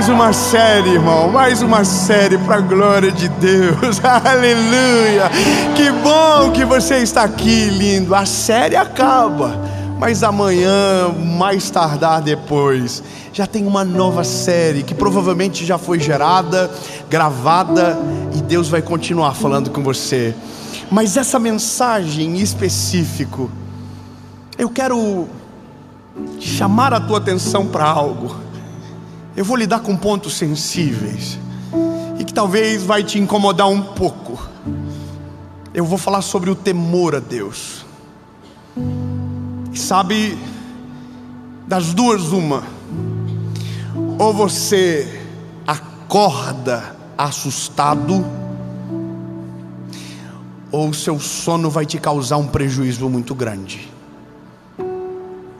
Mais uma série, irmão, mais uma série para a glória de Deus. Aleluia. Que bom que você está aqui, lindo. A série acaba, mas amanhã, mais tardar depois, já tem uma nova série que provavelmente já foi gerada, gravada, e Deus vai continuar falando com você. Mas essa mensagem em específico, eu quero chamar a tua atenção para algo. Eu vou lidar com pontos sensíveis e que talvez vai te incomodar um pouco. Eu vou falar sobre o temor a Deus. E sabe, das duas uma: ou você acorda assustado, ou o seu sono vai te causar um prejuízo muito grande.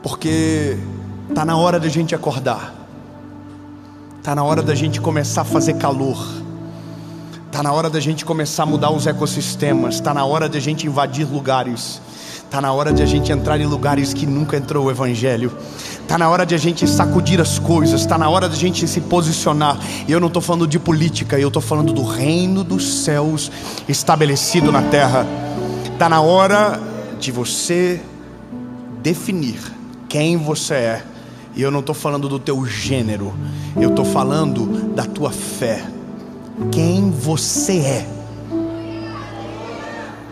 Porque está na hora da gente acordar. Está na hora da gente começar a fazer calor. Está na hora da gente começar a mudar os ecossistemas. Está na hora da gente invadir lugares. Está na hora de a gente entrar em lugares que nunca entrou o Evangelho. Está na hora de a gente sacudir as coisas. Está na hora de a gente se posicionar. E eu não estou falando de política, eu estou falando do reino dos céus estabelecido na terra. Está na hora de você definir quem você é. E eu não estou falando do teu gênero, eu estou falando da tua fé. Quem você é.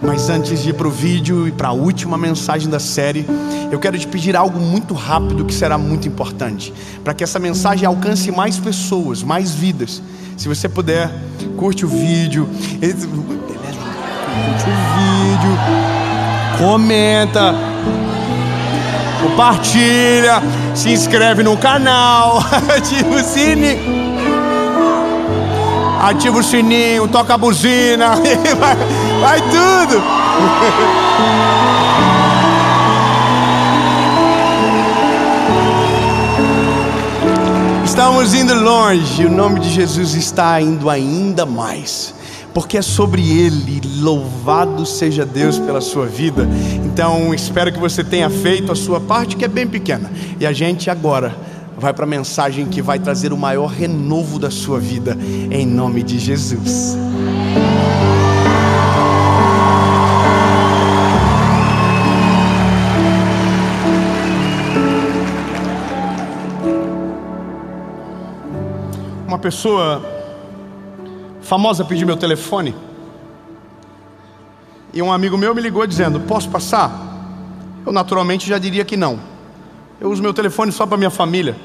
Mas antes de ir para o vídeo e para a última mensagem da série, eu quero te pedir algo muito rápido que será muito importante, para que essa mensagem alcance mais pessoas, mais vidas. Se você puder, curte o vídeo, comenta, compartilha, se inscreve no canal, ativa o sininho, toca a buzina, vai tudo. Estamos indo longe, o nome de Jesus está indo ainda mais, porque é sobre Ele. Louvado seja Deus pela sua vida. Então espero que você tenha feito a sua parte, que é bem pequena, e a gente agora vai para a mensagem que vai trazer o maior renovo da sua vida, em nome de Jesus. Uma pessoa famosa pediu meu telefone, e um amigo meu me ligou dizendo: posso passar? Eu naturalmente já diria que não. Eu uso meu telefone só para minha família.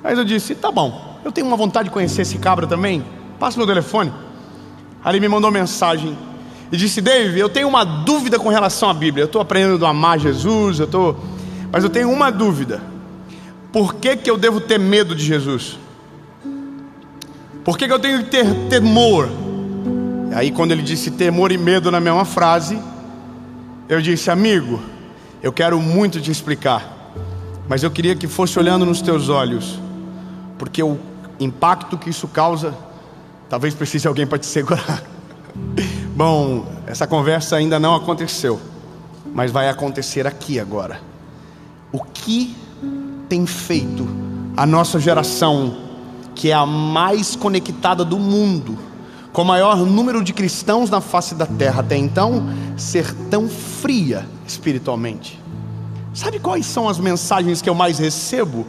Mas eu disse: tá bom, eu tenho uma vontade de conhecer esse cabra também, passa meu telefone. Aí ele me mandou mensagem e disse: Dave, eu tenho uma dúvida com relação à Bíblia. Eu estou aprendendo a amar Jesus, mas eu tenho uma dúvida. Por que eu devo ter medo de Jesus? Por que eu tenho que ter temor? Aí quando ele disse temor e medo na mesma frase, eu disse: amigo, eu quero muito te explicar, mas eu queria que fosse olhando nos teus olhos, porque o impacto que isso causa, talvez precise de alguém para te segurar. Bom, essa conversa ainda não aconteceu, mas vai acontecer aqui agora. O que tem feito a nossa geração, que é a mais conectada do mundo, com o maior número de cristãos na face da terra até então, ser tão fria espiritualmente? Sabe quais são as mensagens que eu mais recebo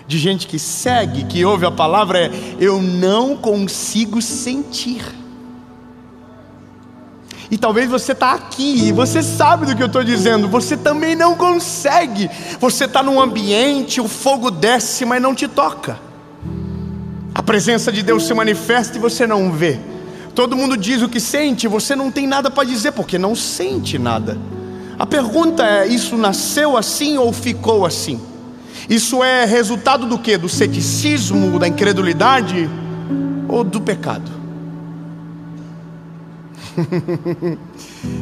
de gente que segue, que ouve a palavra? É: eu não consigo sentir. E talvez você está aqui e você sabe do que eu estou dizendo. Você também não consegue. Você está num ambiente, o fogo desce, mas não te toca. A presença de Deus se manifesta e você não vê. Todo mundo diz o que sente, você não tem nada para dizer, porque não sente nada. A pergunta é: isso nasceu assim ou ficou assim? Isso é resultado do quê? Do ceticismo, da incredulidade ou do pecado?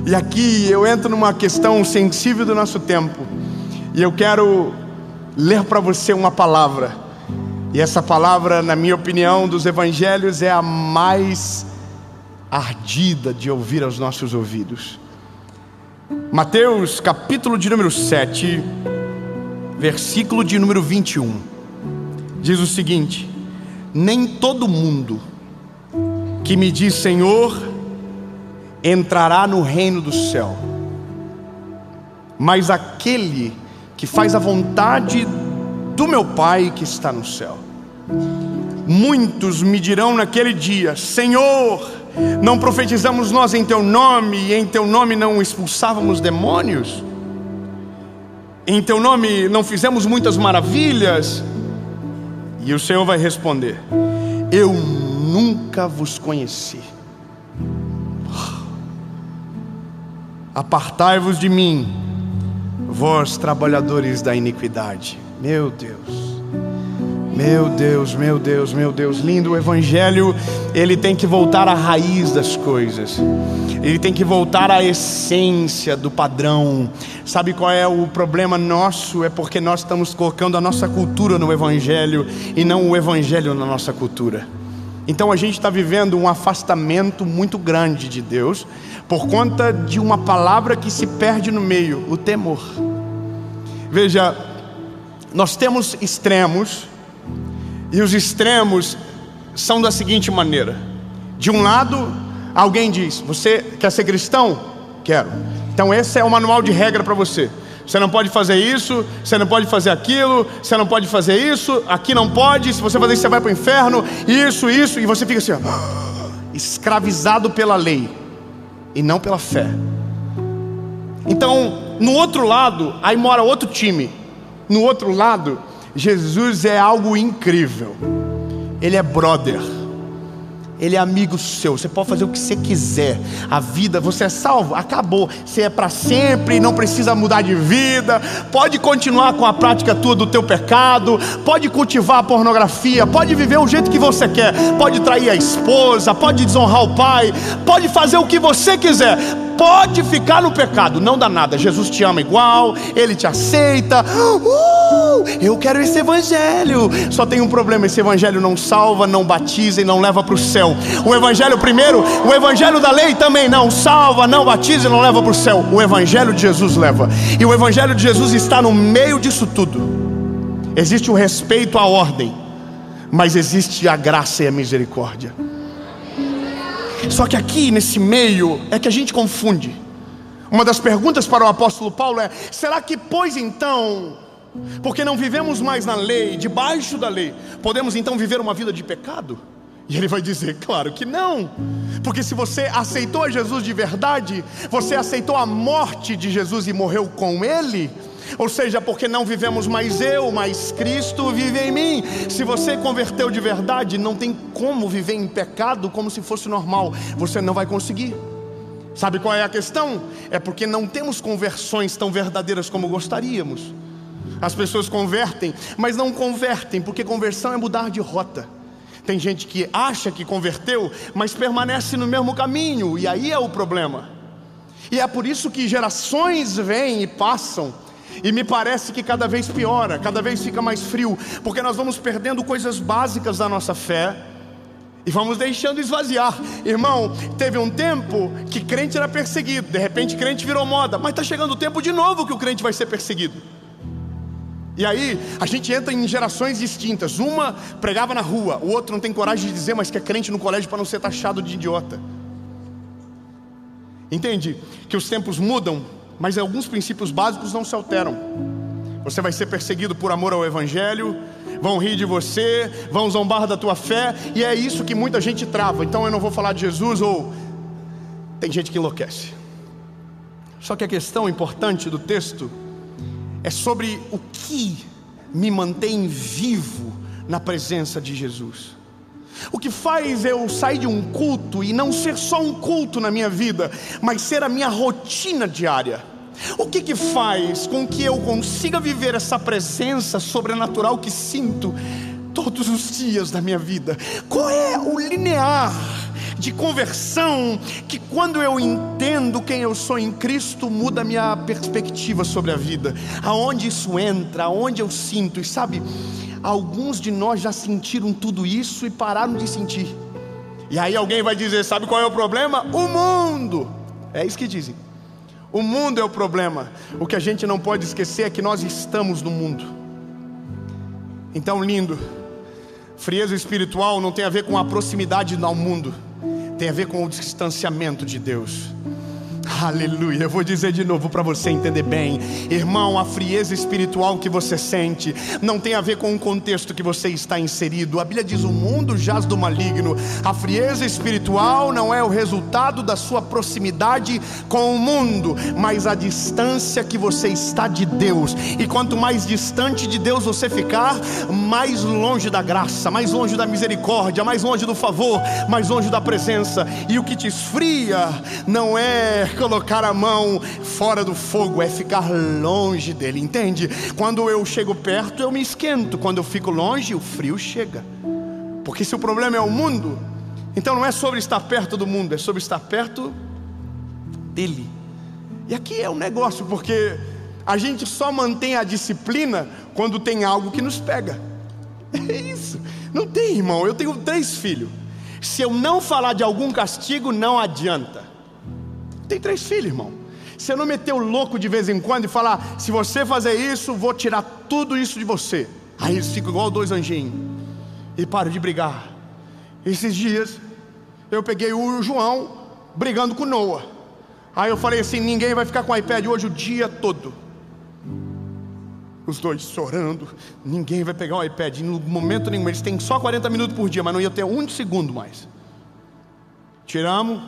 E aqui eu entro numa questão sensível do nosso tempo, e eu quero ler para você uma palavra. E essa palavra, na minha opinião, dos evangelhos, é a mais ardida de ouvir aos nossos ouvidos. Mateus, capítulo de número 7, versículo de número 21, diz o seguinte: nem todo mundo que me diz Senhor entrará no reino do céu, mas aquele que faz a vontade do meu Pai que está no céu. Muitos me dirão naquele dia: Senhor, não profetizamos nós em teu nome, e em teu nome não expulsávamos demônios? Em teu nome não fizemos muitas maravilhas? E o Senhor vai responder: eu nunca vos conheci. Apartai-vos de mim, vós trabalhadores da iniquidade. Meu Deus, meu Deus, meu Deus, meu Deus. Lindo. O Evangelho, ele tem que voltar à raiz das coisas. Ele tem que voltar à essência do padrão. Sabe qual é o problema nosso? É porque nós estamos colocando a nossa cultura no Evangelho e não o Evangelho na nossa cultura. Então a gente está vivendo um afastamento muito grande de Deus por conta de uma palavra que se perde no meio: o temor. Veja, nós temos extremos, e os extremos são da seguinte maneira: de um lado, alguém diz: você quer ser cristão? Quero. Então esse é o manual de regra para você. Você não pode fazer isso, você não pode fazer aquilo, você não pode fazer isso, aqui não pode, se você fazer isso você vai para o inferno, isso, e você fica assim, ó, escravizado pela lei e não pela fé. Então, no outro lado, aí mora outro time. No outro lado, Jesus é algo incrível. Ele é brother, ele é amigo seu. Você pode fazer o que você quiser. A vida, você é salvo, acabou. Você é para sempre, não precisa mudar de vida. Pode continuar com a prática tua do teu pecado. Pode cultivar a pornografia. Pode viver o jeito que você quer. Pode trair a esposa. Pode desonrar o pai. Pode fazer o que você quiser. Pode ficar no pecado, não dá nada. Jesus te ama igual, Ele te aceita. Eu quero esse evangelho. Só tem um problema: esse evangelho não salva, não batiza e não leva para o céu. O evangelho primeiro, o evangelho da lei também não salva, não batiza e não leva para o céu. O evangelho de Jesus leva. E o evangelho de Jesus está no meio disso tudo. Existe o respeito à ordem, mas existe a graça e a misericórdia. Só que aqui nesse meio é que a gente confunde. Uma das perguntas para o apóstolo Paulo é: será que, pois então, porque não vivemos mais na lei, debaixo da lei, podemos então viver uma vida de pecado? E ele vai dizer: claro que não. Porque se você aceitou a Jesus de verdade, você aceitou a morte de Jesus e morreu com Ele. Ou seja, porque não vivemos mais eu, mas Cristo vive em mim. Se você converteu de verdade, não tem como viver em pecado como se fosse normal. Você não vai conseguir. Sabe qual é a questão? É porque não temos conversões tão verdadeiras como gostaríamos. As pessoas convertem, mas não convertem, porque conversão é mudar de rota. Tem gente que acha que converteu, mas permanece no mesmo caminho, e aí é o problema. E é por isso que gerações vêm e passam, e me parece que cada vez piora, cada vez fica mais frio, porque nós vamos perdendo coisas básicas da nossa fé e vamos deixando esvaziar. Irmão, teve um tempo que crente era perseguido, de repente crente virou moda, mas está chegando o tempo de novo que o crente vai ser perseguido. E aí a gente entra em gerações distintas. Uma pregava na rua, o outro não tem coragem de dizer, mas que é crente no colégio para não ser taxado de idiota. Entende que os tempos mudam, mas alguns princípios básicos não se alteram. Você vai ser perseguido por amor ao evangelho, vão rir de você, vão zombar da tua fé, e é isso que muita gente trava. Então eu não vou falar de Jesus, ou tem gente que enlouquece. Só que a questão importante do texto é sobre o que me mantém vivo na presença de Jesus. O que faz eu sair de um culto e não ser só um culto na minha vida, mas ser a minha rotina diária? O que faz com que eu consiga viver essa presença sobrenatural que sinto todos os dias da minha vida? Qual é o linear de conversão que, quando eu entendo quem eu sou em Cristo, muda a minha perspectiva sobre a vida? Aonde isso entra, aonde eu sinto? E sabe, alguns de nós já sentiram tudo isso e pararam de sentir. E aí alguém vai dizer: sabe qual é o problema? O mundo. É isso que dizem. O mundo é o problema. O que a gente não pode esquecer é que nós estamos no mundo. Então, lindo, Frieza espiritual não tem a ver com a proximidade ao mundo, tem a ver com o distanciamento de Deus. Aleluia, eu vou dizer de novo para você entender bem. Irmão, a frieza espiritual que você sente não tem a ver com o contexto que você está inserido. A Bíblia diz: o mundo jaz do maligno. A frieza espiritual não é o resultado da sua proximidade com o mundo, mas a distância que você está de Deus. E quanto mais distante de Deus você ficar, mais longe da graça, mais longe da misericórdia, mais longe do favor, mais longe da presença. E o que te esfria não é colocar a mão fora do fogo, é ficar longe dele, entende? Quando eu chego perto eu me esquento, quando eu fico longe o frio chega. Porque se o problema é o mundo, então não é sobre estar perto do mundo, é sobre estar perto dele. E aqui é um negócio, porque a gente só mantém a disciplina quando tem algo que nos pega. É isso, não tem, irmão. Eu tenho 3 filhos, se eu não falar de algum castigo, não adianta. Tem 3 filhos, irmão. Se eu não meter o louco de vez em quando e falar: se você fazer isso, vou tirar tudo isso de você, aí eles ficam igual 2 anjinhos e param de brigar. Esses dias eu peguei o João brigando com o Noah. Aí eu falei assim: ninguém vai ficar com o iPad hoje o dia todo. Os 2 chorando. Ninguém vai pegar o iPad no momento nenhum. Eles têm só 40 minutos por dia, mas não ia ter 1 segundo mais. Tiramos.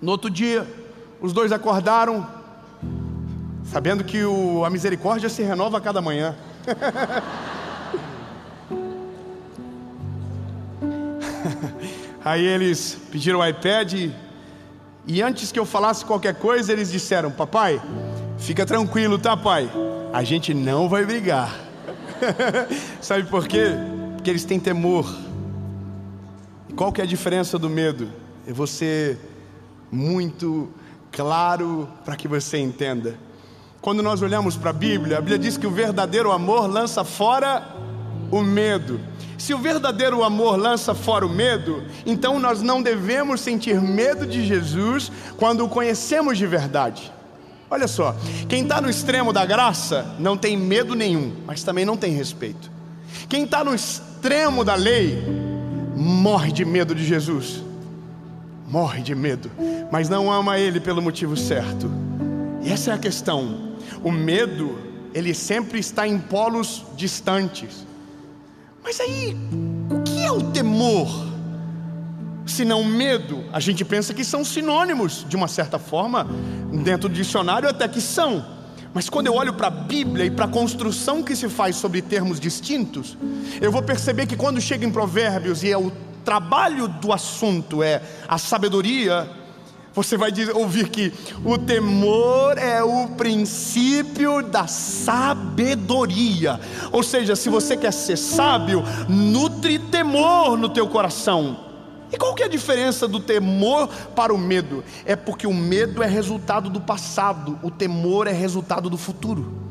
No outro dia os 2 acordaram sabendo que a misericórdia se renova a cada manhã. Aí eles pediram o iPad, e antes que eu falasse qualquer coisa, eles disseram: papai, fica tranquilo, tá, pai? A gente não vai brigar. Sabe por quê? Porque eles têm temor. E qual que é a diferença do medo? É você muito claro para que você entenda. Quando nós olhamos para a Bíblia diz que o verdadeiro amor lança fora o medo. Se o verdadeiro amor lança fora o medo, então nós não devemos sentir medo de Jesus quando o conhecemos de verdade. Olha só, quem está no extremo da graça não tem medo nenhum, mas também não tem respeito. Quem está no extremo da lei morre de medo de Jesus, morre de medo, mas não ama Ele pelo motivo certo. E essa é a questão. O medo, ele sempre está em polos distantes. Mas aí, o que é o temor? Se não medo, a gente pensa que são sinônimos, de uma certa forma, dentro do dicionário até que são. Mas quando eu olho para a Bíblia e para a construção que se faz sobre termos distintos, eu vou perceber que quando chega em Provérbios e é o trabalho do assunto é a sabedoria, você vai ouvir que o temor é o princípio da sabedoria. Ou seja, se você quer ser sábio, nutre temor no teu coração. E qual que é a diferença do temor para o medo? É porque o medo é resultado do passado, o temor é resultado do futuro.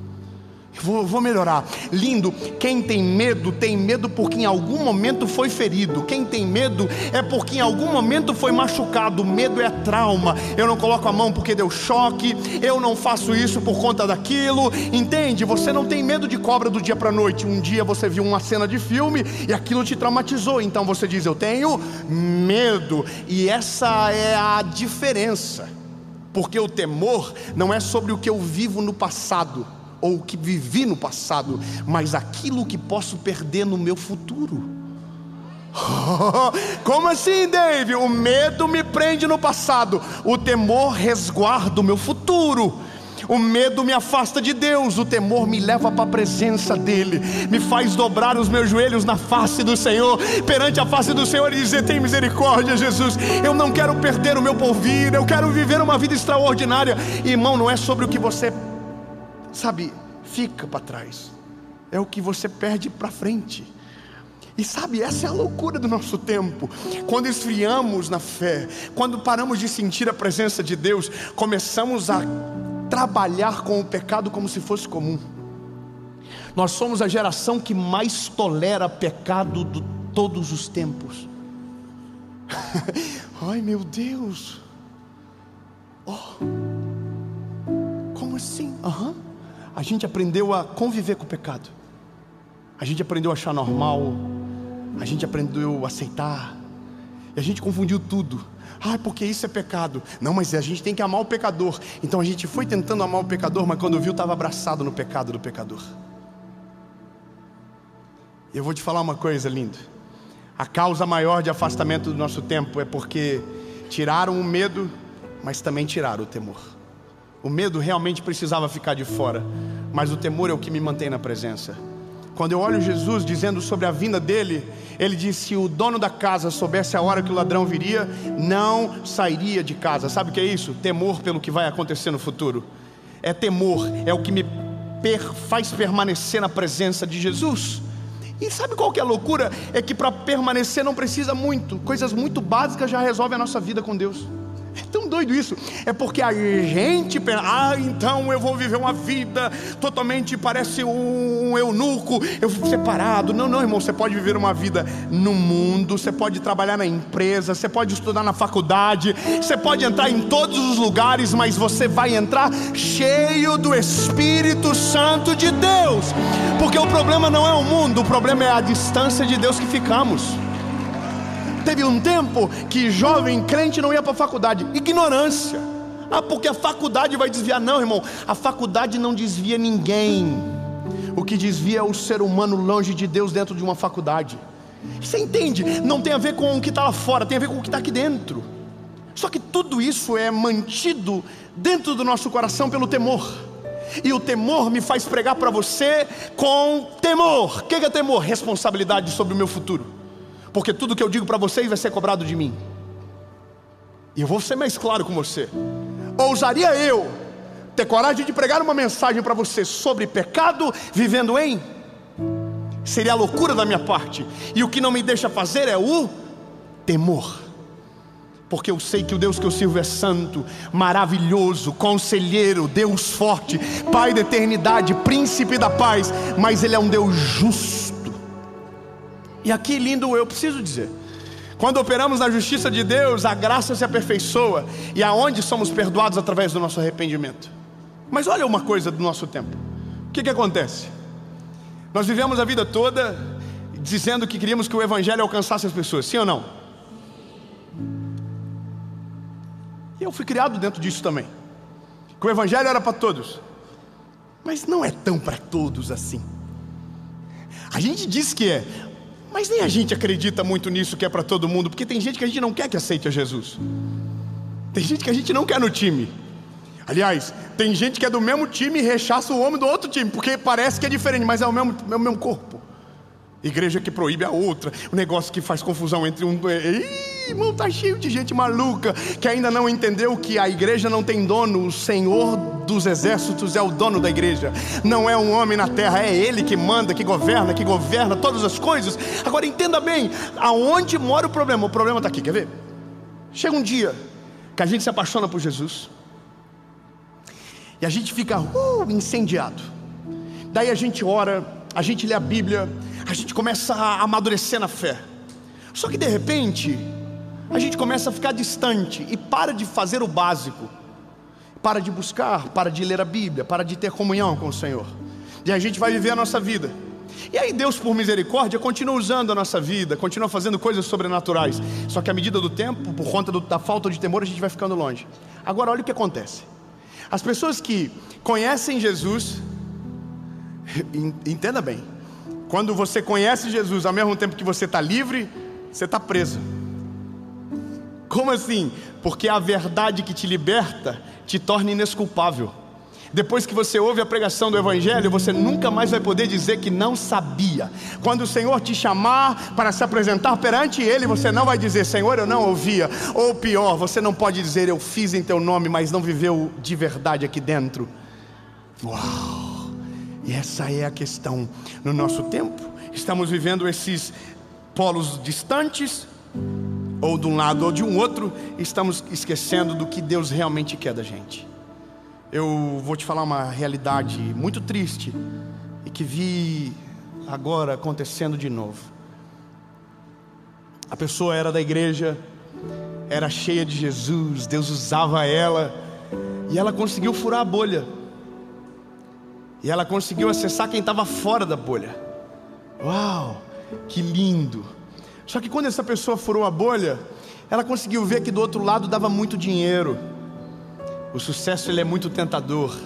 Vou melhorar. Lindo, quem tem medo porque em algum momento foi ferido. Quem tem medo é porque em algum momento foi machucado. Medo é trauma. Eu não coloco a mão porque deu choque, eu não faço isso por conta daquilo. Entende? Você não tem medo de cobra do dia para a noite. Um dia você viu uma cena de filme e aquilo te traumatizou, então você diz: eu tenho medo. E essa é a diferença. Porque o temor não é sobre o que eu vivo no passado ou o que vivi no passado, mas aquilo que posso perder no meu futuro. Como assim, Dave? O medo me prende no passado, o temor resguarda o meu futuro. O medo me afasta de Deus, o temor me leva para a presença dEle, me faz dobrar os meus joelhos na face do Senhor, perante a face do Senhor, e dizer: tem misericórdia, Jesus, eu não quero perder o meu porvir, eu quero viver uma vida extraordinária. Irmão, não é sobre o que você fica para trás, é o que você perde para frente. E essa é a loucura do nosso tempo. Quando esfriamos na fé, quando paramos de sentir a presença de Deus, começamos a trabalhar com o pecado como se fosse comum. Nós somos a geração que mais tolera pecado de todos os tempos. Ai, meu Deus. Como assim? A gente aprendeu a conviver com o pecado. A gente aprendeu a achar normal. a gente aprendeu a aceitar, e a gente confundiu tudo. Porque isso é pecado. Não, mas a gente tem que amar o pecador. Então a gente foi tentando amar o pecador, mas quando viu, estava abraçado no pecado do pecador. E eu vou te falar uma coisa linda. A causa maior de afastamento do nosso tempo é porque tiraram o medo, mas também tiraram o temor. O medo realmente precisava ficar de fora, mas o temor é o que me mantém na presença. Quando eu olho Jesus dizendo sobre a vinda dele, ele disse: se o dono da casa soubesse a hora que o ladrão viria, não sairia de casa. Sabe o que é isso? Temor pelo que vai acontecer no futuro. É temor, é o que me faz permanecer na presença de Jesus. E sabe qual que é a loucura? É que para permanecer não precisa muito. Coisas muito básicas já resolvem a nossa vida com Deus. É tão doido isso. É porque a gente pensa: então eu vou viver uma vida totalmente, parece um eunuco, eu fico separado. Não, irmão, você pode viver uma vida no mundo, você pode trabalhar na empresa, você pode estudar na faculdade, você pode entrar em todos os lugares, mas você vai entrar cheio do Espírito Santo de Deus. Porque o problema não é o mundo, o problema é a distância de Deus que ficamos. Teve um tempo que jovem crente não ia para a faculdade. Ignorância. Porque a faculdade vai desviar. Não, irmão, a faculdade não desvia ninguém. O que desvia é o ser humano longe de Deus dentro de uma faculdade. Você entende? Não tem a ver com o que está lá fora, tem a ver com o que está aqui dentro. Só que tudo isso é mantido dentro do nosso coração pelo temor. E o temor me faz pregar para você com temor. O que é temor? Responsabilidade sobre o meu futuro. Porque tudo que eu digo para vocês vai ser cobrado de mim. E eu vou ser mais claro com você. Ousaria eu ter coragem de pregar uma mensagem para você sobre pecado vivendo em? Seria a loucura da minha parte. E o que não me deixa fazer é o temor. Porque eu sei que o Deus que eu sirvo é santo, maravilhoso, conselheiro, Deus forte, Pai da eternidade, príncipe da paz. Mas Ele é um Deus justo. E aqui, lindo, eu preciso dizer: quando operamos na justiça de Deus, a graça se aperfeiçoa. E aonde somos perdoados? Através do nosso arrependimento. Mas olha uma coisa do nosso tempo. O que acontece? Nós vivemos a vida toda dizendo que queríamos que o Evangelho alcançasse as pessoas. Sim ou não? E eu fui criado dentro disso também, que o Evangelho era para todos. Mas não é tão para todos assim. A gente diz que é, mas nem a gente acredita muito nisso que é para todo mundo. Porque tem gente que a gente não quer que aceite a Jesus. Tem gente que a gente não quer no time. Aliás, tem gente que é do mesmo time e rechaça o homem do outro time, porque parece que é diferente, mas é o mesmo corpo. Igreja que proíbe a outra. O negócio que faz confusão entre um... Irmão, tá cheio de gente maluca que ainda não entendeu que a igreja não tem dono. O Senhor dos exércitos é o dono da igreja. Não é um homem na terra, é Ele que manda, que governa todas as coisas. Agora entenda bem, aonde mora o problema? O problema está aqui, quer ver? Chega um dia que a gente se apaixona por Jesus e a gente fica incendiado. Daí a gente ora, a gente lê a Bíblia, a gente começa a amadurecer na fé. Só que de repente a gente começa a ficar distante e para de fazer o básico. Para de buscar, para de ler a Bíblia, para de ter comunhão com o Senhor. E a gente vai viver a nossa vida. E aí Deus, por misericórdia, continua usando a nossa vida, continua fazendo coisas sobrenaturais. Só que à medida do tempo, por conta da falta de temor, a gente vai ficando longe. Agora olha o que acontece. As pessoas que conhecem Jesus, entenda bem, quando você conhece Jesus ao mesmo tempo que você está livre, você está preso. Como assim? Porque a verdade que te liberta te torna inesculpável. Depois que você ouve a pregação do Evangelho, você nunca mais vai poder dizer que não sabia. Quando o Senhor te chamar para se apresentar perante Ele, você não vai dizer: Senhor, eu não ouvia. Ou pior, você não pode dizer: eu fiz em Teu nome, mas não viveu de verdade aqui dentro. Uau! E essa é a questão. No nosso tempo, estamos vivendo esses polos distantes, ou de um lado ou de um outro. Estamos esquecendo do que Deus realmente quer da gente. Eu vou te falar uma realidade muito triste e que vi agora acontecendo de novo. A pessoa era da igreja, era cheia de Jesus, Deus usava ela, e ela conseguiu furar a bolha. E ela conseguiu acessar quem estava fora da bolha. Uau, que lindo! Só que quando essa pessoa furou a bolha, ela conseguiu ver que do outro lado dava muito dinheiro. O sucesso, ele é muito tentador.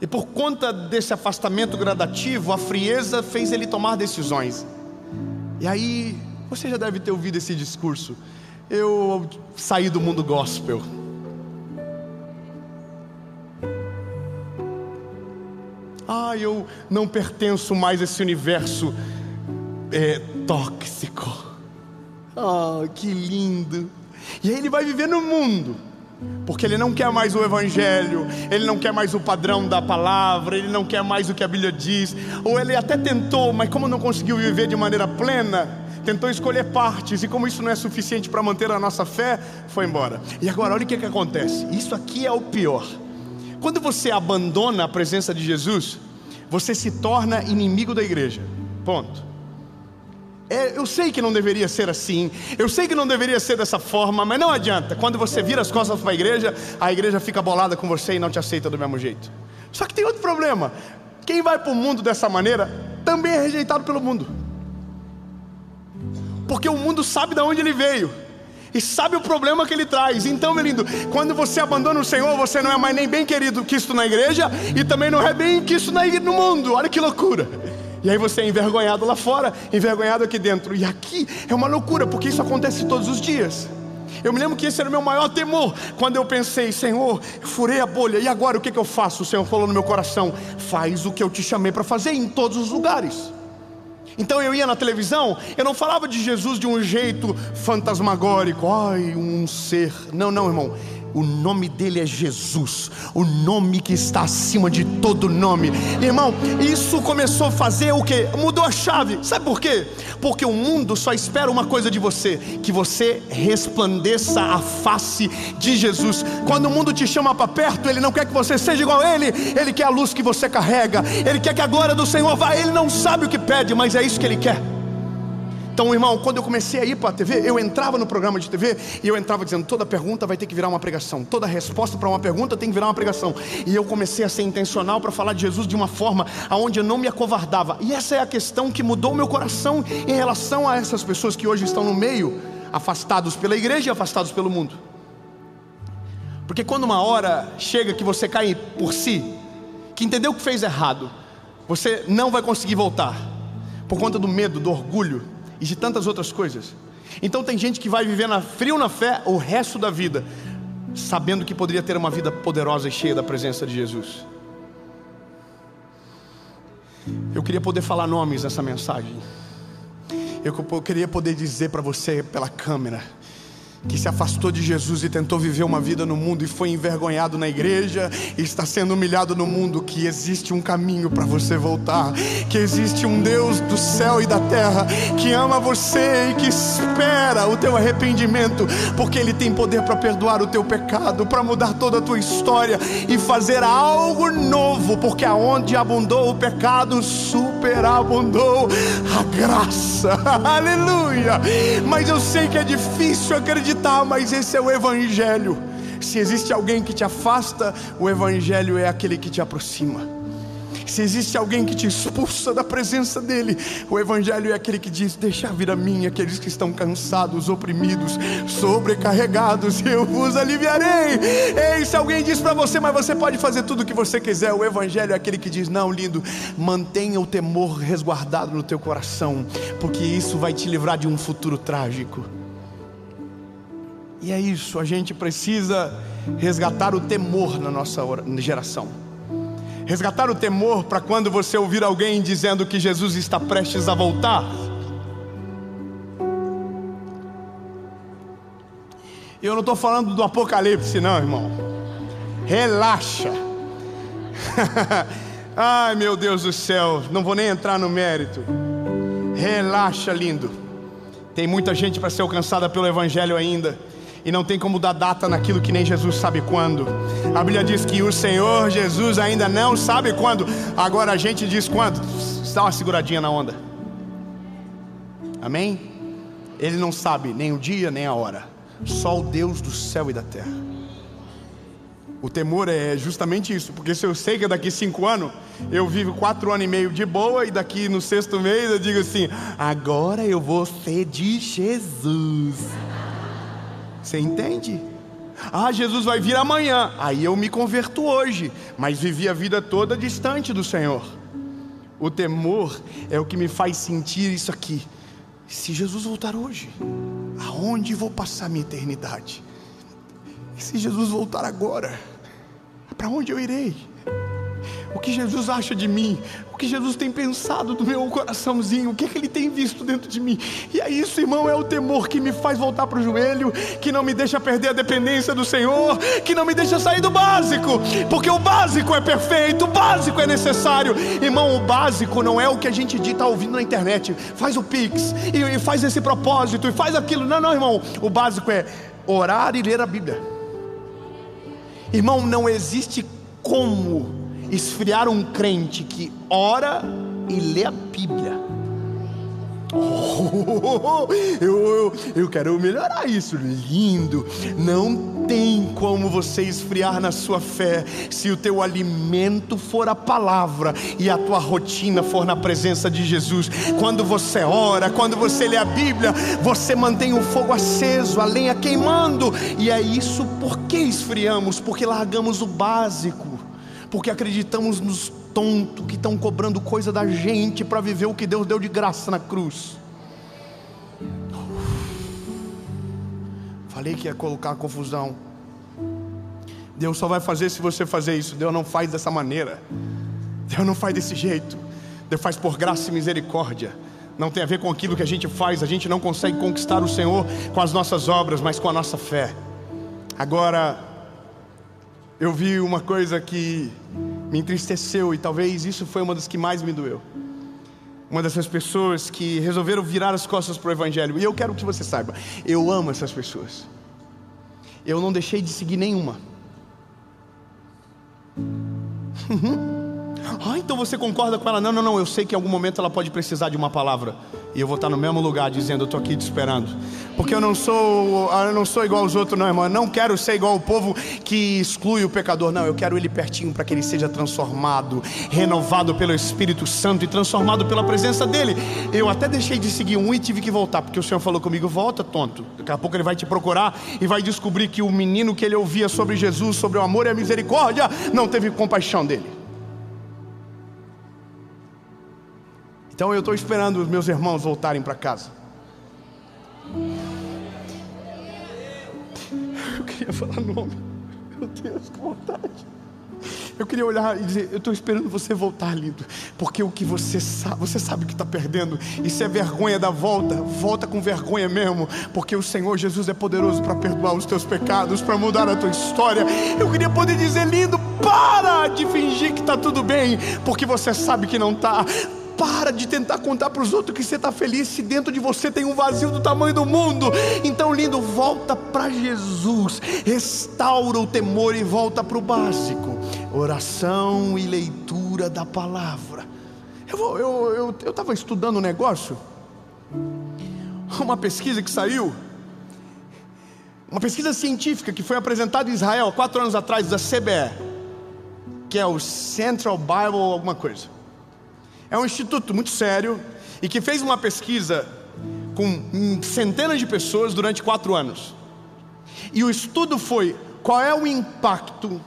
E por conta desse afastamento gradativo, a frieza fez ele tomar decisões. E aí, você já deve ter ouvido esse discurso: eu saí do mundo gospel. Eu não pertenço mais a esse universo tóxico. Que lindo. E aí ele vai viver no mundo, porque ele não quer mais o evangelho, ele não quer mais o padrão da palavra, ele não quer mais o que a Bíblia diz. Ou ele até tentou, mas como não conseguiu viver de maneira plena, tentou escolher partes, e como isso não é suficiente para manter a nossa fé, foi embora. E agora olha o que acontece. Isso aqui é o pior. Quando você abandona a presença de Jesus, você se torna inimigo da igreja. Ponto. Eu sei que não deveria ser assim, eu sei que não deveria ser dessa forma, mas não adianta. Quando você vira as costas para a igreja fica bolada com você e não te aceita do mesmo jeito. Só que tem outro problema: quem vai para o mundo dessa maneira também é rejeitado pelo mundo, porque o mundo sabe de onde ele veio e sabe o problema que ele traz. Então, meu lindo, quando você abandona o Senhor, você não é mais nem bem querido quisto na igreja, e também não é bem quisto no mundo. Olha que loucura. E aí você é envergonhado lá fora, envergonhado aqui dentro. E aqui é uma loucura, porque isso acontece todos os dias. Eu me lembro que esse era o meu maior temor, quando eu pensei: Senhor, eu furei a bolha, e agora o que eu faço? O Senhor falou no meu coração: faz o que eu te chamei para fazer em todos os lugares. Então eu ia na televisão, eu não falava de Jesus de um jeito fantasmagórico, um ser. Não, irmão. O nome dele é Jesus, o nome que está acima de todo nome. Irmão, isso começou a fazer o quê? Mudou a chave. Sabe por quê? Porque o mundo só espera uma coisa de você: que você resplandeça a face de Jesus. Quando o mundo te chama para perto, ele não quer que você seja igual a ele. Ele quer a luz que você carrega, ele quer que a glória do Senhor vá. Ele não sabe o que pede, mas é isso que ele quer. Então, irmão, quando eu comecei a ir para a TV, eu entrava no programa de TV e eu entrava dizendo: toda pergunta vai ter que virar uma pregação, toda resposta para uma pergunta tem que virar uma pregação. E eu comecei a ser intencional para falar de Jesus de uma forma onde eu não me acovardava. E essa é a questão que mudou o meu coração em relação a essas pessoas que hoje estão no meio, afastados pela igreja e afastados pelo mundo. Porque quando uma hora chega que você cai por si, que entendeu que fez errado, você não vai conseguir voltar, por conta do medo, do orgulho e de tantas outras coisas. Então tem gente que vai viver frio na fé o resto da vida, sabendo que poderia ter uma vida poderosa e cheia da presença de Jesus. Eu queria poder falar nomes nessa mensagem. Eu queria poder dizer para você pela câmera que se afastou de Jesus e tentou viver uma vida no mundo e foi envergonhado na igreja e está sendo humilhado no mundo, que existe um caminho para você voltar, que existe um Deus do céu e da terra que ama você e que espera o teu arrependimento, porque Ele tem poder para perdoar o teu pecado, para mudar toda a tua história e fazer algo novo, porque aonde abundou o pecado, superabundou a graça. Aleluia! Mas eu sei que é difícil acreditar, mas esse é o evangelho. Se existe alguém que te afasta, o evangelho é aquele que te aproxima. Se existe alguém que te expulsa da presença dele, o evangelho é aquele que diz: deixa vir a mim aqueles que estão cansados, oprimidos, sobrecarregados, e eu vos aliviarei. Ei, se alguém diz para você: mas você pode fazer tudo o que você quiser, o evangelho é aquele que diz: não, lindo, mantenha o temor resguardado no teu coração, porque isso vai te livrar de um futuro trágico. E é isso, a gente precisa resgatar o temor na nossa geração. Resgatar o temor para quando você ouvir alguém dizendo que Jesus está prestes a voltar. Eu não estou falando do apocalipse não, irmão. Relaxa. Ai, meu Deus do céu, não vou nem entrar no mérito. Relaxa, lindo. Tem muita gente para ser alcançada pelo evangelho ainda, e não tem como dar data naquilo que nem Jesus sabe quando. A Bíblia diz que o Senhor Jesus ainda não sabe quando. Agora a gente diz quando. Dá uma seguradinha na onda. Amém? Ele não sabe nem o dia nem a hora. Só o Deus do céu e da terra. O temor é justamente isso, porque se eu sei que daqui 5 anos eu vivo 4 anos e meio de boa, e daqui no 6º mês eu digo assim: agora eu vou ser de Jesus. Você entende? Ah, Jesus vai vir amanhã, aí eu me converto hoje, mas vivi a vida toda distante do Senhor. O temor é o que me faz sentir isso aqui: se Jesus voltar hoje, aonde vou passar minha eternidade? E se Jesus voltar agora, para onde eu irei? O que Jesus acha de mim? O que Jesus tem pensado do meu coraçãozinho? O que Ele tem visto dentro de mim? E é isso, irmão, é o temor que me faz voltar para o joelho, que não me deixa perder a dependência do Senhor, que não me deixa sair do básico, porque o básico é perfeito, o básico é necessário. Irmão, o básico não é o que a gente está ouvindo na internet: faz o Pix, e faz esse propósito, e faz aquilo. Não, irmão, o básico é orar e ler a Bíblia. Irmão, não existe como esfriar um crente que ora e lê a Bíblia. Eu quero melhorar isso. Lindo. Não tem como você esfriar na sua fé se o teu alimento for a palavra e a tua rotina for na presença de Jesus. Quando você ora, quando você lê a Bíblia, você mantém o fogo aceso, a lenha queimando. E é isso. Por que esfriamos? Porque largamos o básico, porque acreditamos nos tontos que estão cobrando coisa da gente para viver o que Deus deu de graça na cruz. Falei que ia colocar confusão. Deus só vai fazer se você fazer isso. Deus não faz dessa maneira. Deus não faz desse jeito. Deus faz por graça e misericórdia. Não tem a ver com aquilo que a gente faz. A gente não consegue conquistar o Senhor com as nossas obras, mas com a nossa fé. Agora, eu vi uma coisa que me entristeceu, e talvez isso foi uma das que mais me doeu. Uma dessas pessoas que resolveram virar as costas para o Evangelho. E eu quero que você saiba, eu amo essas pessoas. Eu não deixei de seguir nenhuma. Então você concorda com ela? Não, eu sei que em algum momento ela pode precisar de uma palavra, e eu vou estar no mesmo lugar dizendo: eu estou aqui te esperando. Porque eu não sou igual aos outros, não, irmão. Eu não quero ser igual ao povo que exclui o pecador. Não, eu quero ele pertinho, para que ele seja transformado, renovado pelo Espírito Santo e transformado pela presença dele. Eu até deixei de seguir um e tive que voltar, porque o Senhor falou comigo: volta, tonto. Daqui a pouco ele vai te procurar e vai descobrir que o menino que ele ouvia sobre Jesus, sobre o amor e a misericórdia, não teve compaixão dele. Então eu estou esperando os meus irmãos voltarem para casa. Eu queria falar nome. Meu Deus, que vontade. Eu queria olhar e dizer: eu estou esperando você voltar, lindo. Porque o que você sabe que está perdendo. E se é vergonha da volta, volta com vergonha mesmo. Porque o Senhor Jesus é poderoso para perdoar os teus pecados, para mudar a tua história. Eu queria poder dizer: lindo, para de fingir que está tudo bem, porque você sabe que não está. Para de tentar contar para os outros que você está feliz, se dentro de você tem um vazio do tamanho do mundo. Então, lindo, volta para Jesus, restaura o temor e volta para o básico: oração e leitura da palavra. Eu estava estudando um negócio, uma pesquisa que saiu, uma pesquisa científica que foi apresentada em Israel 4 anos atrás, da CBE, que é o Central Bible alguma coisa. É um instituto muito sério e que fez uma pesquisa com centenas de pessoas durante 4 anos. E o estudo foi: qual é o impacto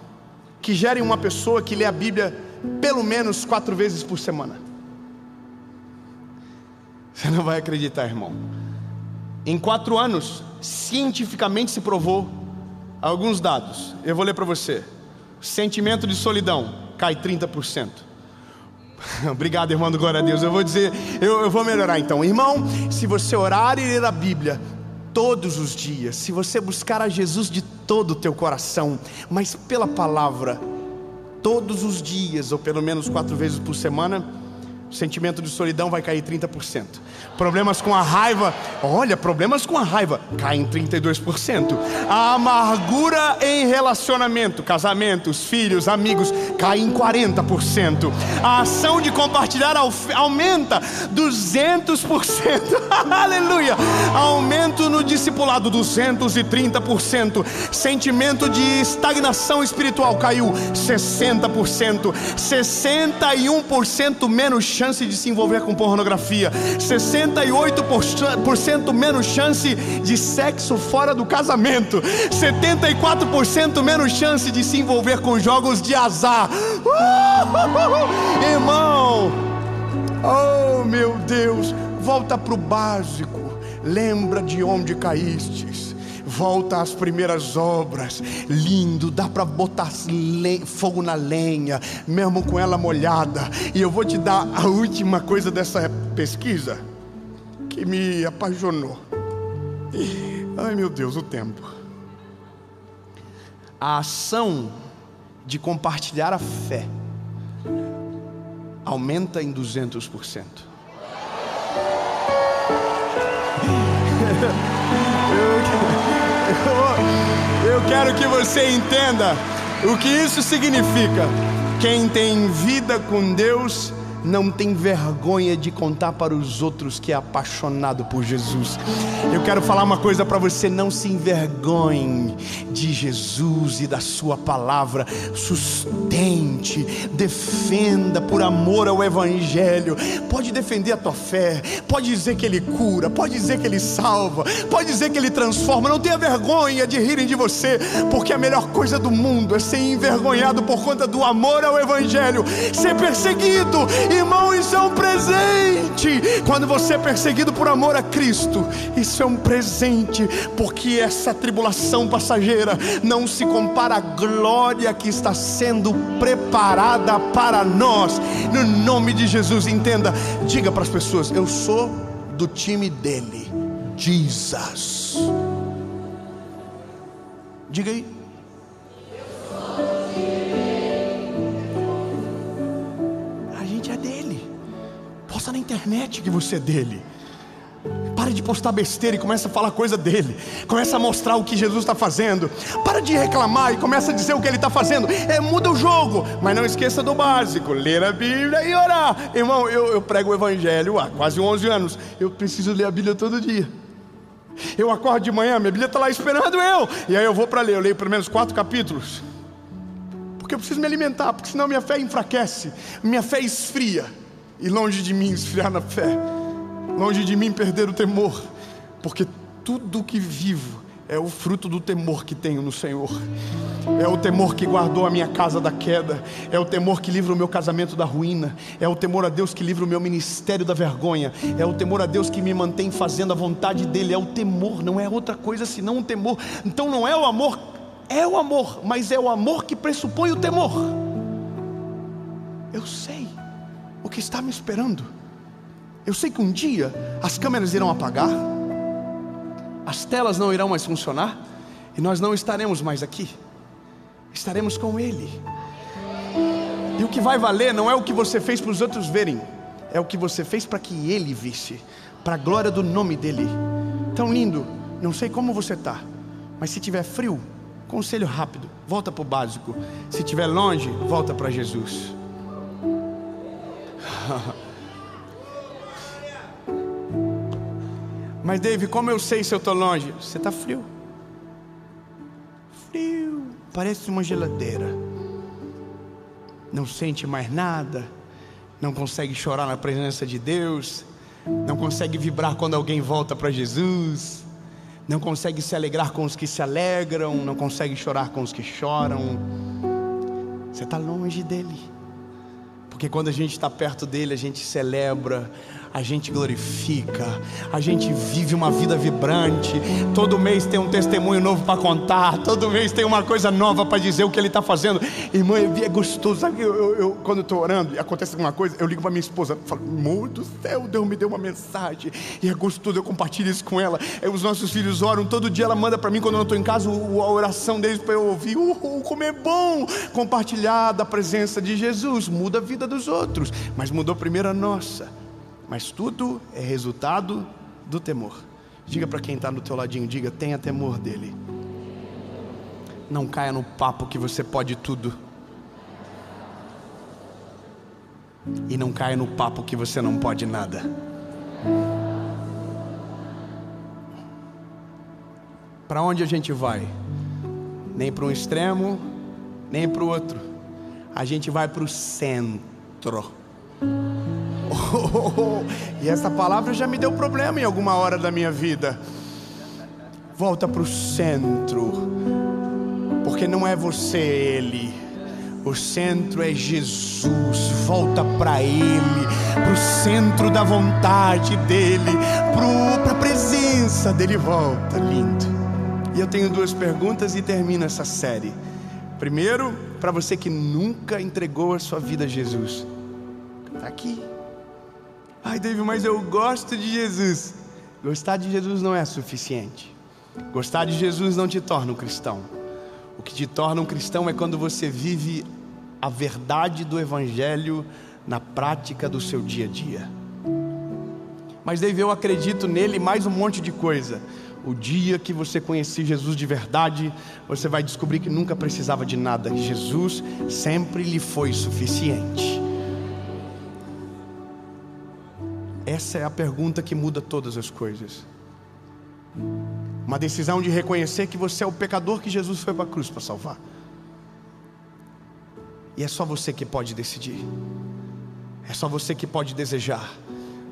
que gera em uma pessoa que lê a Bíblia pelo menos 4 vezes por semana? Você não vai acreditar, irmão. Em 4 anos, cientificamente se provou alguns dados. Eu vou ler para você. Sentimento de solidão cai 30%. Obrigado, irmão, do glória a Deus. Eu vou dizer, eu vou melhorar então. Irmão, se você orar e ler a Bíblia todos os dias, se você buscar a Jesus de todo o teu coração, mas pela palavra, todos os dias, ou pelo menos 4 vezes por semana, Sentimento de solidão vai cair 30%. Problemas com a raiva, problemas com a raiva caem 32%. A amargura em relacionamento, casamentos, filhos, amigos, cai em 40%. A ação de compartilhar aumenta 200%. Aleluia! Aumento no discipulado, 230%. Sentimento de estagnação espiritual caiu 60%. 61% menos chance de se envolver com pornografia. 68% menos chance de sexo fora do casamento. 74% menos chance de se envolver com jogos de azar. Irmão, oh meu Deus, volta para o básico. Lembra de onde caístes. Volta às primeiras obras. Lindo, dá para botar fogo na lenha, mesmo com ela molhada. E eu vou te dar a última coisa dessa pesquisa que me apaixonou. Ai meu Deus, o tempo. A ação de compartilhar a fé aumenta em 200%. Eu quero que você entenda o que isso significa. Quem tem vida com Deus não tem vergonha de contar para os outros que é apaixonado por Jesus. Eu quero falar uma coisa para você: não se envergonhe de Jesus e da sua palavra. Sustente, defenda por amor ao Evangelho. Pode defender a tua fé, pode dizer que Ele cura, pode dizer que Ele salva, pode dizer que Ele transforma. Não tenha vergonha de rirem de você, porque a melhor coisa do mundo é ser envergonhado por conta do amor ao Evangelho. Ser perseguido, irmão, isso é um presente. Quando você é perseguido por amor a Cristo, isso é um presente, porque essa tribulação passageira não se compara à glória que está sendo preparada para nós. No nome de Jesus, entenda, diga para as pessoas: eu sou do time dele, Jesus. Diga aí. Posta na internet que você é dele. Para de postar besteira e começa a falar coisa dele. Começa a mostrar o que Jesus está fazendo. Para de reclamar e começa a dizer o que ele está fazendo. Muda o jogo, mas não esqueça do básico: ler a Bíblia e orar. Irmão, eu prego o Evangelho há quase 11 anos. Eu preciso ler a Bíblia todo dia. Eu acordo de manhã, minha Bíblia está lá esperando eu. E aí eu vou para ler, eu leio pelo menos 4 capítulos. Porque eu preciso me alimentar, porque senão minha fé enfraquece, minha fé esfria. E longe de mim esfriar na fé, longe de mim perder o temor, porque tudo que vivo é o fruto do temor que tenho no Senhor. É o temor que guardou a minha casa da queda, é o temor que livra o meu casamento da ruína, é o temor a Deus que livra o meu ministério da vergonha, é o temor a Deus que me mantém fazendo a vontade dEle. É o temor, não é outra coisa senão um temor. Então não é o amor, é o amor, mas é o amor que pressupõe o temor. Eu sei o que está me esperando. Eu sei que um dia as câmeras irão apagar, as telas não irão mais funcionar, e nós não estaremos mais aqui. Estaremos com Ele. E o que vai valer não é o que você fez para os outros verem, é o que você fez para que Ele visse, para a glória do nome dEle. Tão lindo. Não sei como você está, mas se tiver frio, conselho rápido: volta para o básico. Se estiver longe, volta para Jesus. Mas David, como eu sei se eu estou longe? Você está frio. Frio, parece uma geladeira. Não sente mais nada, não consegue chorar na presença de Deus, não consegue vibrar quando alguém volta para Jesus, não consegue se alegrar com os que se alegram, não consegue chorar com os que choram. Você está longe dele. Porque quando a gente está perto dele, a gente celebra a gente glorifica, a gente vive uma vida vibrante. Todo mês tem um testemunho novo para contar, todo mês tem uma coisa nova para dizer o que ele está fazendo. Irmã, é gostoso, sabe? Quando eu estou orando e acontece alguma coisa, eu ligo para minha esposa e falo: amor do céu, Deus me deu uma mensagem, e é gostoso, eu compartilho isso com ela. Os nossos filhos oram, todo dia ela manda para mim, quando eu não estou em casa, a oração deles para eu ouvir. Como é bom compartilhar da presença de Jesus. Muda a vida dos outros, mas mudou primeiro a nossa. Mas tudo é resultado do temor. Diga para quem está no teu ladinho, diga: tenha temor dele. Não caia no papo que você pode tudo, e não caia no papo que você não pode nada. Para onde a gente vai? Nem para um extremo, nem para o outro. A gente vai para o centro. E essa palavra já me deu problema em alguma hora da minha vida. Volta para o centro, porque não é você, ele. O centro é Jesus. Volta para ele, para o centro da vontade dele, para a presença dele. Volta, lindo. E eu tenho duas perguntas e termino essa série. Primeiro, para você que nunca entregou a sua vida a Jesus, está aqui. Ai, David, mas eu gosto de Jesus. Gostar de Jesus não é suficiente. Gostar de Jesus não te torna um cristão. O que te torna um cristão é quando você vive a verdade do Evangelho na prática do seu dia a dia. Mas David, eu acredito nele mais um monte de coisa. O dia que você conhecer Jesus de verdade, você vai descobrir que nunca precisava de nada. Jesus sempre lhe foi suficiente. Essa é a pergunta que muda todas as coisas. Uma decisão de reconhecer que você é o pecador que Jesus foi para a cruz para salvar. E é só você que pode decidir. É só você que pode desejar.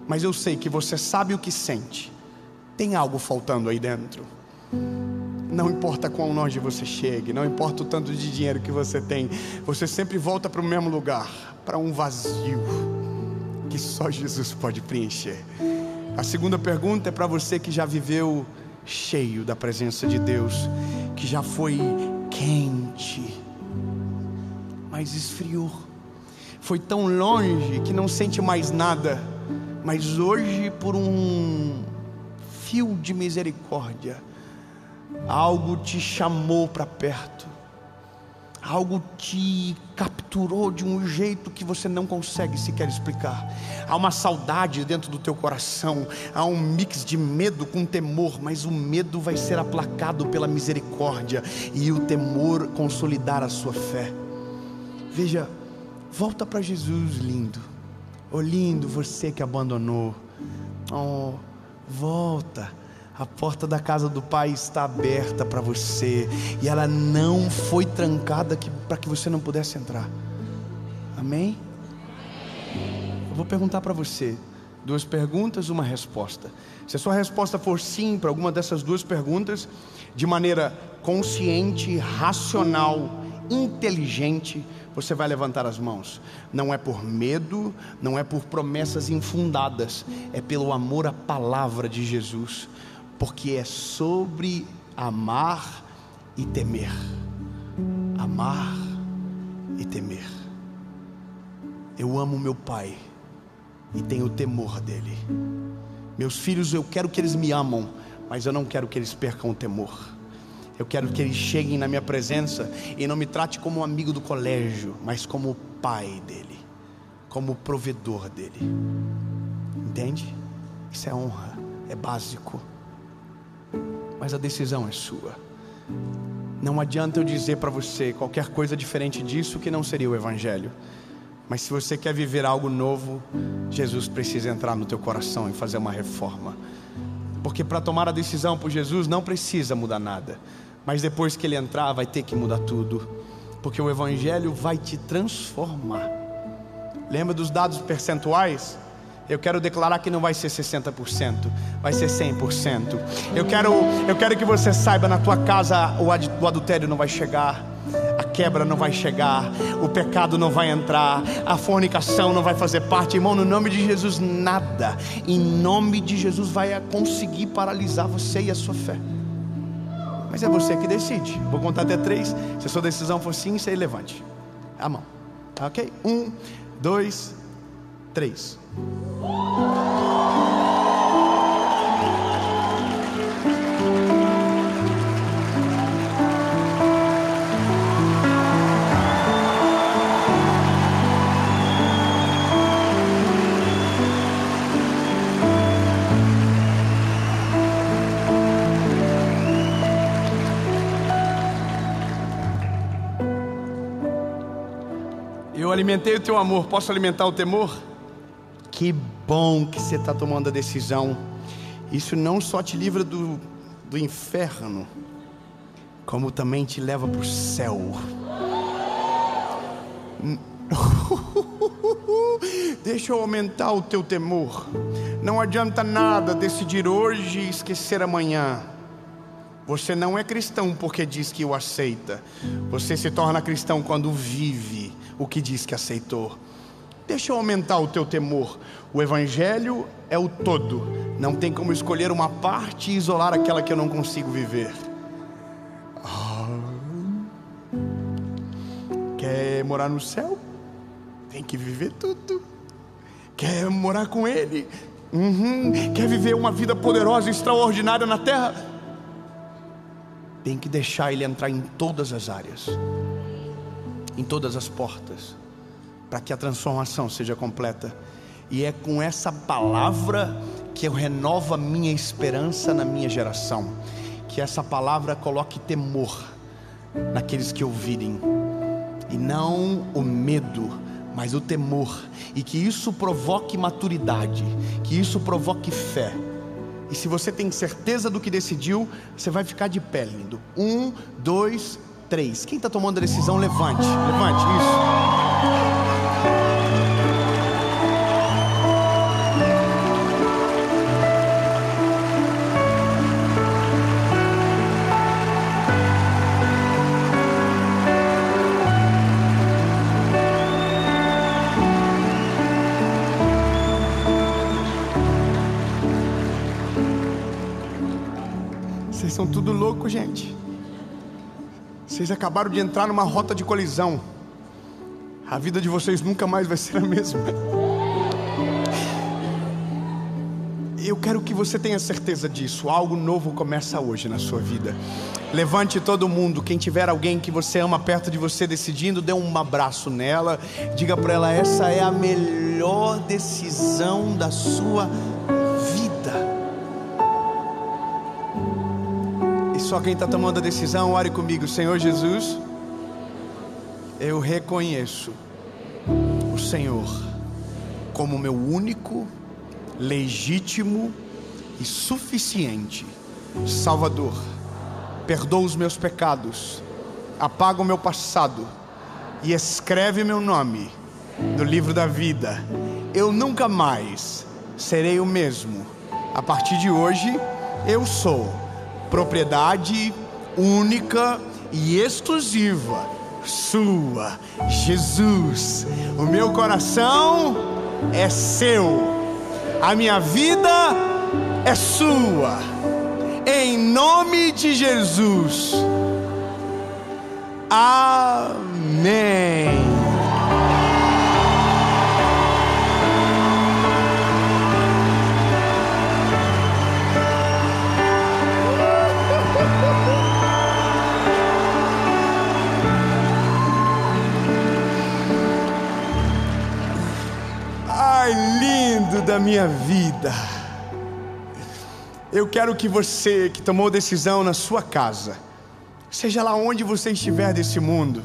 Mas eu sei que você sabe o que sente. Tem algo faltando aí dentro. Não importa quão longe você chegue, não importa o tanto de dinheiro que você tem, você sempre volta para o mesmo lugar, para um vazio que só Jesus pode preencher. A segunda pergunta é para você que já viveu cheio da presença de Deus, que já foi quente, mas esfriou, foi tão longe que não sente mais nada, mas hoje, por um fio de misericórdia, algo te chamou para perto, algo te capturou de um jeito que você não consegue sequer explicar. Há uma saudade dentro do teu coração, há um mix de medo com temor, mas o medo vai ser aplacado pela misericórdia e o temor consolidar a sua fé. Veja, volta para Jesus, lindo. Oh, lindo, você que abandonou. Oh, volta. A porta da casa do Pai está aberta para você, e ela não foi trancada para que você não pudesse entrar. Amém? Eu vou perguntar para você, duas perguntas, uma resposta. Se a sua resposta for sim para alguma dessas duas perguntas, de maneira consciente, racional, inteligente, você vai levantar as mãos. Não é por medo, não é por promessas infundadas, é pelo amor à palavra de Jesus. Porque é sobre amar e temer. Amar e temer. Eu amo meu Pai e tenho temor dele. Meus filhos, eu quero que eles me amam, mas eu não quero que eles percam o temor. Eu quero que eles cheguem na minha presença e não me trate como um amigo do colégio, mas como o pai dele, como o provedor dele. Entende? Isso é honra, é básico. Mas a decisão é sua. Não adianta eu dizer para você qualquer coisa diferente disso que não seria o Evangelho. Mas se você quer viver algo novo, Jesus precisa entrar no teu coração e fazer uma reforma. Porque para tomar a decisão por Jesus não precisa mudar nada, mas depois que ele entrar vai ter que mudar tudo. Porque o Evangelho vai te transformar. Lembra dos dados percentuais? Eu quero declarar que não vai ser 60%, vai ser 100%. Eu quero que você saiba, na tua casa o adultério não vai chegar, a quebra não vai chegar, o pecado não vai entrar, a fornicação não vai fazer parte. Irmão, no nome de Jesus, nada, em nome de Jesus, vai conseguir paralisar você e a sua fé. Mas é você que decide. Vou contar até 3. Se a sua decisão for sim, você levante a mão. Ok? 1, 2, 3. Eu alimentei o teu amor, posso alimentar o temor? Que bom que você está tomando a decisão. Isso não só te livra do inferno, como também te leva para o céu. Deixa eu aumentar o teu temor. Não adianta nada decidir hoje e esquecer amanhã. Você não é cristão porque diz que o aceita. Você se torna cristão quando vive o que diz que aceitou. Deixa eu aumentar o teu temor. O evangelho é o todo. Não tem como escolher uma parte e isolar aquela que eu não consigo viver. Quer morar no céu? Tem que viver tudo. Quer morar com Ele? Quer viver uma vida poderosa e extraordinária na terra? Tem que deixar Ele entrar em todas as áreas, em todas as portas, para que a transformação seja completa. E é com essa palavra que eu renovo a minha esperança na minha geração. Que essa palavra coloque temor naqueles que ouvirem, e não o medo, mas o temor. E que isso provoque maturidade, que isso provoque fé. E se você tem certeza do que decidiu, você vai ficar de pé, lindo. 1, 2, 3. Quem está tomando a decisão, levante. Levante, isso. Vocês são tudo louco, gente. Vocês acabaram de entrar numa rota de colisão. A vida de vocês nunca mais vai ser a mesma. Eu quero que você tenha certeza disso. Algo novo começa hoje na sua vida. Levante todo mundo. Quem tiver alguém que você ama perto de você decidindo, dê um abraço nela. Diga para ela: essa é a melhor decisão da sua vida. E só quem está tomando a decisão, ore comigo. Senhor Jesus, eu reconheço o Senhor como meu único, legítimo e suficiente Salvador. Perdoa os meus pecados, apaga o meu passado e escreve meu nome no livro da vida. Eu nunca mais serei o mesmo. A partir de hoje, eu sou propriedade única e exclusiva sua, Jesus. O meu coração é seu, a minha vida é sua, em nome de Jesus, amém. Ai, lindo da minha vida. Eu quero que você que tomou decisão na sua casa, seja lá onde você estiver desse mundo,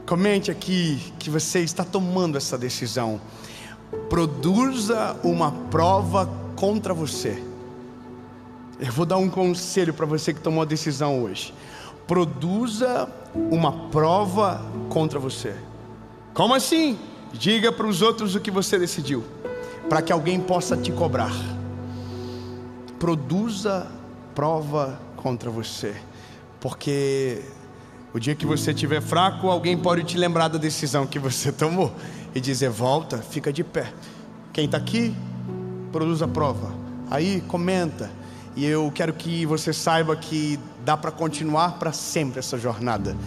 comente aqui que você está tomando essa decisão. Produza uma prova contra você. Eu vou dar um conselho para você que tomou a decisão hoje. Produza uma prova contra você. Como assim? Diga para os outros o que você decidiu, para que alguém possa te cobrar. Produza prova contra você, porque O dia que você estiver fraco, alguém pode te lembrar da decisão que você tomou e dizer: volta, fica de pé. Quem está aqui, produz a prova. Aí comenta. E eu quero que você saiba que dá para continuar para sempre essa jornada,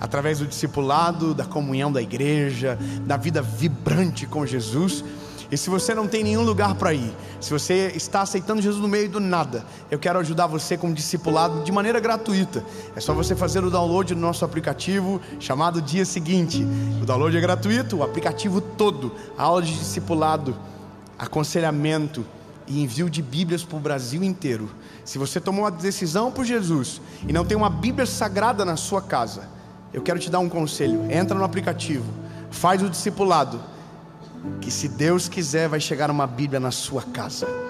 através do discipulado, da comunhão da igreja, da vida vibrante com Jesus. E se você não tem nenhum lugar para ir, se você está aceitando Jesus no meio do nada, eu quero ajudar você com discipulado de maneira gratuita. É só você fazer o download do nosso aplicativo chamado Dia Seguinte. O download é gratuito, o aplicativo todo, aula de discipulado, aconselhamento e envio de Bíblias para o Brasil inteiro. Se você tomou uma decisão por Jesus e não tem uma Bíblia sagrada na sua casa, eu quero te dar um conselho: entra no aplicativo, faz o discipulado, que se Deus quiser vai chegar uma Bíblia na sua casa.